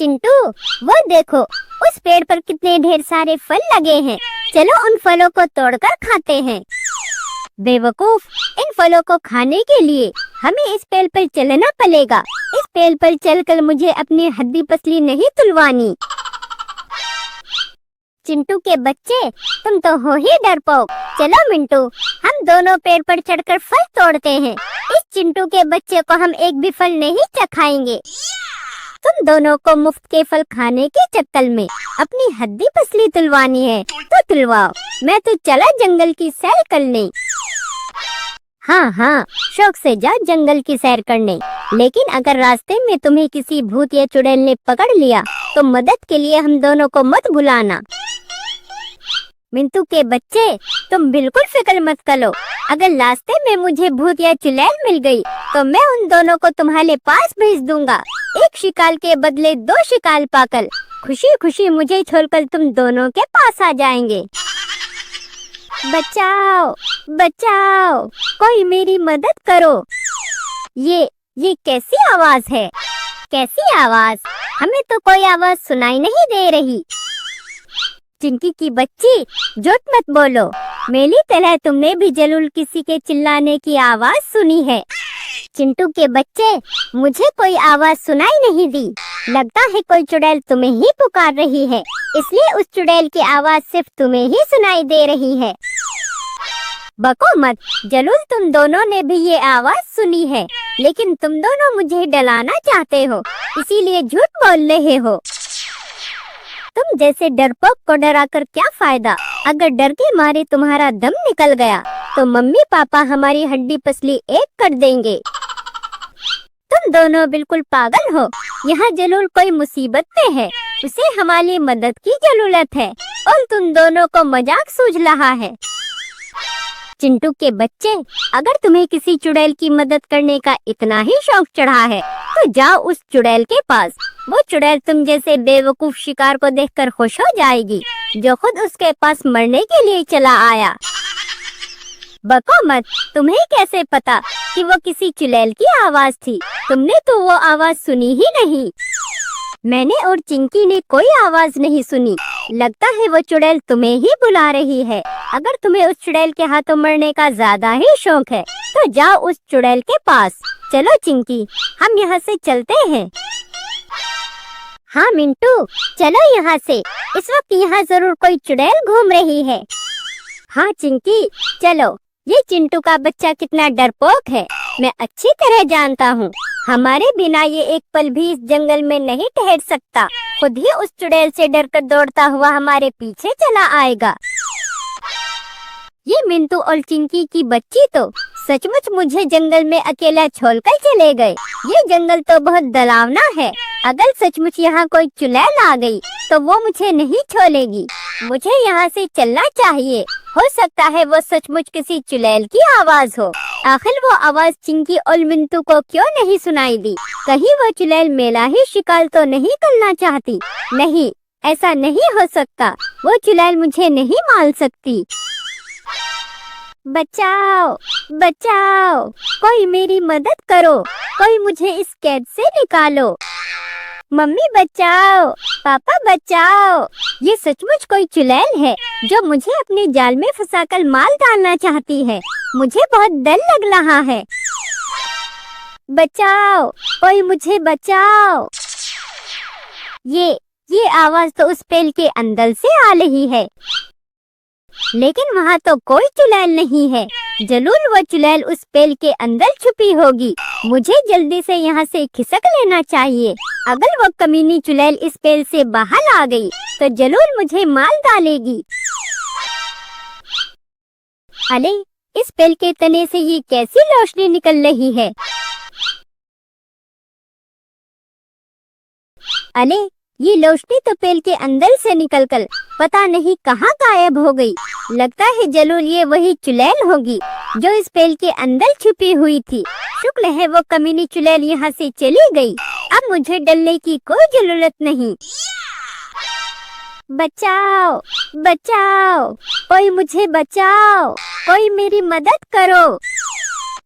चिंटू, वो देखो उस पेड़ पर कितने ढेर सारे फल लगे हैं। चलो उन फलों को तोड़कर खाते हैं। बेवकूफ, इन फलों को खाने के लिए हमें इस पेड़ पर चलना पड़ेगा। इस पेड़ पर चलकर मुझे अपनी हड्डी पसली नहीं तुलवानी। चिंटू के बच्चे, तुम तो हो ही डरपोक। चलो मिंटू, हम दोनों पेड़ पर चढ़कर फल तोड़ते हैं। इस चिंटू के बच्चे को हम एक भी फल नहीं चखाएंगे। तुम दोनों को मुफ्त के फल खाने के चक्कर में अपनी हड्डी पसली तुलवानी है तो तुलवाओ। मैं तो चला जंगल की सैर करने। हाँ, शौक से जाओ जंगल की सैर करने, लेकिन अगर रास्ते में तुम्हें किसी भूत या चुड़ैल ने पकड़ लिया तो मदद के लिए हम दोनों को मत भुलाना। मिंटू के बच्चे, तुम बिल्कुल फिक्र मत करो। अगर रास्ते में मुझे भूत या चुड़ैल मिल गई तो मैं उन दोनों को तुम्हारे पास भेज दूंगा। एक शिकार के बदले 2 शिकार पाकर खुशी खुशी मुझे छोड़कर तुम दोनों के पास आ जाएंगे। बचाओ बचाओ, कोई मेरी मदद करो। ये कैसी आवाज है? कैसी आवाज? हमें तो कोई आवाज सुनाई नहीं दे रही। चिंकी की बच्ची, झूठ मत बोलो। मेरी तरह तुमने भी जरूर किसी के चिल्लाने की आवाज सुनी है। चिंटू के बच्चे, मुझे कोई आवाज सुनाई नहीं दी। लगता है कोई चुड़ैल तुम्हें ही पुकार रही है, इसलिए उस चुड़ैल की आवाज सिर्फ तुम्हें ही सुनाई दे रही है। बको मत, जरूर तुम दोनों ने भी ये आवाज सुनी है, लेकिन तुम दोनों मुझे डराना चाहते हो, इसीलिए झूठ बोल रहे हो। तुम जैसे डरपोक को डराकर क्या फायदा? अगर डर के मारे तुम्हारा दम निकल गया तो मम्मी पापा हमारी हड्डी पसली एक कर देंगे। तुम दोनों बिल्कुल पागल हो। यहाँ जरूर कोई मुसीबत में है, उसे हमारी मदद की जरूरत है और तुम दोनों को मजाक सूझ रहा है। चिंटू के बच्चे, अगर तुम्हें किसी चुड़ैल की मदद करने का इतना ही शौक चढ़ा है तो जाओ उस चुड़ैल के पास। वो चुड़ैल तुम जैसे बेवकूफ शिकार को देखकर खुश हो जाएगी, जो खुद उसके पास मरने के लिए चला आया। बको मत, तुम्हें कैसे पता कि वो किसी चुड़ैल की आवाज थी? तुमने तो वो आवाज सुनी ही नहीं। मैंने और चिंकी ने कोई आवाज नहीं सुनी। लगता है वो चुड़ैल तुम्हें ही बुला रही है। अगर तुम्हें उस चुड़ैल के हाथों मरने का ज्यादा ही शौक है तो जाओ उस चुड़ैल के पास। चलो चिंकी, हम यहाँ से चलते हैं। हाँ मिंटू, चलो यहाँ से। इस वक्त यहाँ जरूर कोई चुड़ैल घूम रही है। हाँ चिंकी, चलो। ये चिंटू का बच्चा कितना डरपोक है, मैं अच्छी तरह जानता हूँ। हमारे बिना ये एक पल भी इस जंगल में नहीं ठहर सकता। खुद ही उस चुड़ैल से डरकर दौड़ता हुआ हमारे पीछे चला आएगा। ये मिंटू और चिंकी की बच्ची तो सचमुच मुझे जंगल में अकेला छोड़कर चले गए। ये जंगल तो बहुत डरावना है। अगर सचमुच यहाँ कोई चुड़ैल आ गई तो वो मुझे नहीं छोड़ेगी। मुझे यहाँ से चलना चाहिए। हो सकता है वो सचमुच किसी चुड़ैल की आवाज हो। आखिर वो आवाज चिंकी और मिंटू को क्यों नहीं सुनाई दी? कहीं वो चुड़ैल मेरा ही शिकार तो नहीं करना चाहती? नहीं, ऐसा नहीं हो सकता। वो चुड़ैल मुझे नहीं मार सकती। बचाओ बचाओ, कोई मेरी मदद करो। कोई मुझे इस कैद से निकालो। मम्मी बचाओ, पापा बचाओ। ये सचमुच कोई चुड़ैल है जो मुझे अपने जाल में फंसाकर मार डालना चाहती है। मुझे बहुत डर लग रहा है। बचाओ, कोई मुझे बचाओ। ये आवाज तो उस पेड़ के अंदर से आ रही है, लेकिन वहाँ तो कोई चुड़ैल नहीं है। जरूर वो चुड़ैल उस पेड़ के अंदर छुपी होगी। मुझे जल्दी से यहाँ से खिसक लेना चाहिए। अगर वो कमीनी चुड़ैल इस पेड़ से बाहर आ गई तो जरूर मुझे मार डालेगी। अरे, इस पेड़ के तने से ये कैसी रोशनी निकल रही है? अरे, ये रोशनी तो पेड़ के अंदर से निकलकर पता नहीं कहाँ गायब हो गई। लगता है जरूर ये वही चुड़ैल होगी जो इस पेड़ के अंदर छुपी हुई थी। शुक्र है वो कमीनी चुड़ैल यहाँ से चली गई। अब मुझे डरने की कोई जरूरत नहीं। बचाओ बचाओ, कोई मुझे बचाओ। कोई मेरी मदद करो।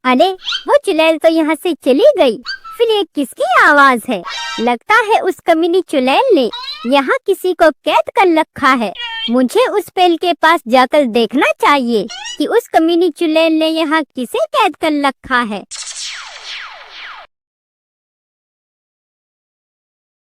अरे, वो चुड़ैल तो यहाँ से चली गई। आखिर ये किसकी आवाज है? लगता है उस कमीनी चुड़ैल ने यहाँ किसी को कैद कर रखा है। मुझे उस पेड़ के पास जाकर देखना चाहिए कि उस कमीनी चुड़ैल ने यहाँ किसे कैद कर रखा है।